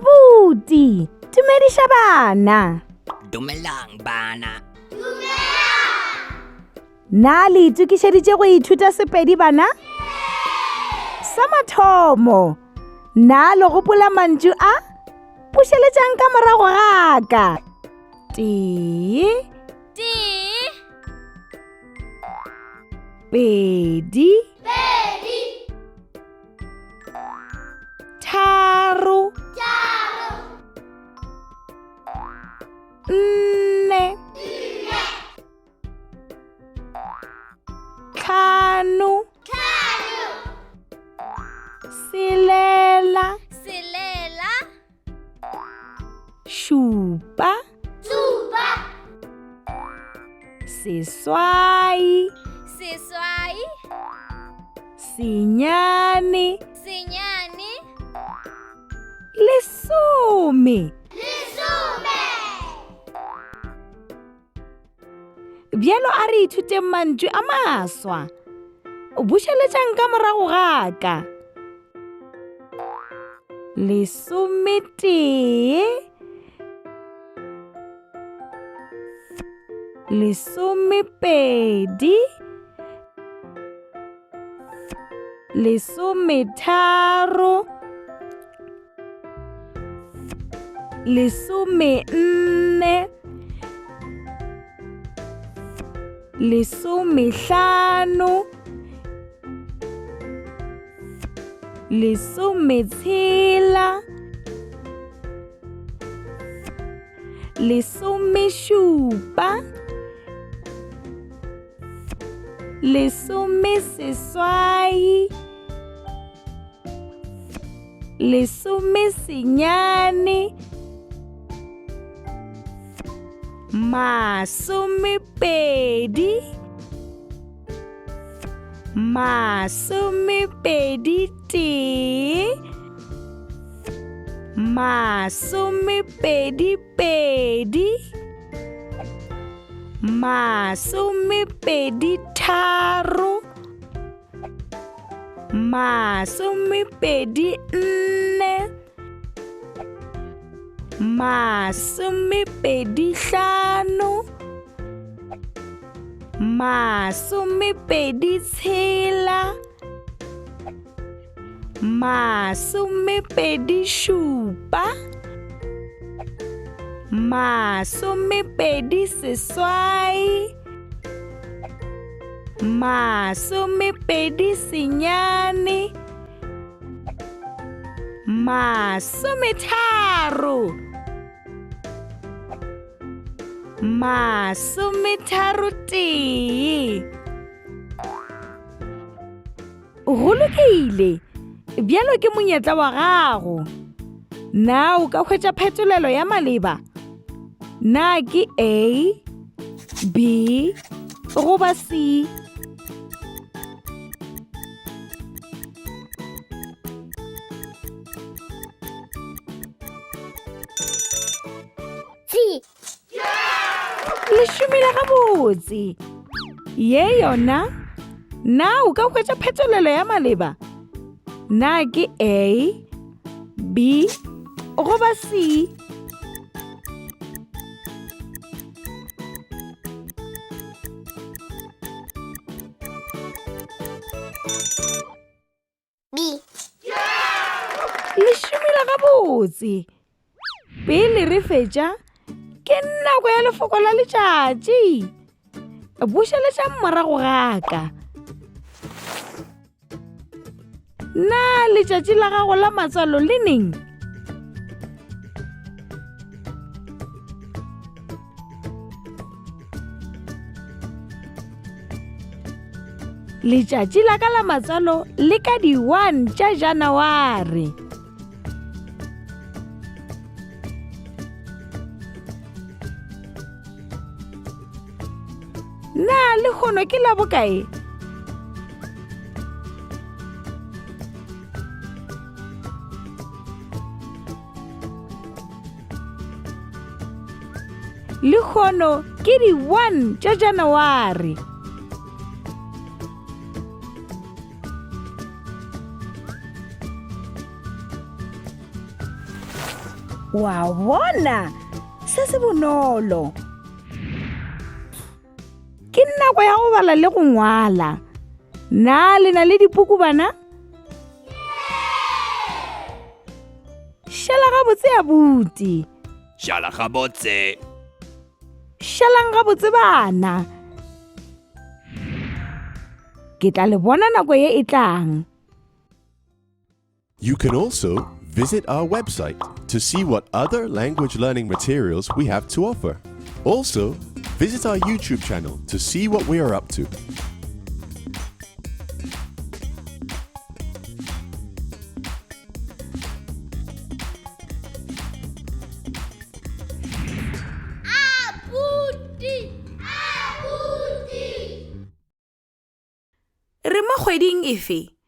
Abuti, dumedisha bana. Dumelang bana. Na le itukišeditše go ithuta Sepedi bana? Sa mathomo, na le gopola mantšu a? Pušeletšang ka morago ga ka. Tee, pedi, tharo, nne, tlhano, selela, šupa, seswai, senyane, lesome. Bjalo a re ithuteng mantšu a maswa. Bušeletšang ka morago ga ka. Lesometee, lesomepedi, lesometharo, lesomenne, lesomehlano, lesometshela, lesomešupa, lesomeseswai, lesomesenyane, masomepedi, masomepedi tee, masomepedi pedi, masomepedi tharo, masomepedi nne, masomepedi hlano, masomepedi tshela, masomepedi šupa, masomepedi seswai, masomepedi senyane, masometharo, masometharo tee. Go lokile, bjalo ke monyetla wa gago. Na o ka hwetša phetolelo ya maleba? Na ke A, B, goba C? Le šomile gabotse. Ye yona, na o ka hwetša phetolelo ya maleba? Na ke A, B, goba C? Le šomile gabotse. Pele re fetša, ke nako ya lefoko la letšatši. Bušeletšang morago ga ka. Na letšatši la gago la matswalo le neng? Letšatši la ka la matswalo le ka di 1 tša Janaware. Na le kgono ke la bokae? Le kgono ke di 1 tša Janaware. Wa bona, se se bonolo. Ke nako ya go bala le go ngwala. Na le na le dipuku bana? Šala gabotse Abuti. Shala gabotse. Šalang gabotse bana. Ke tla le bona nako ye e tlang. You can also visit our website to see what other language learning materials we have to offer. Also, visit our YouTube channel to see what we are up to. Re mo kgweding efe?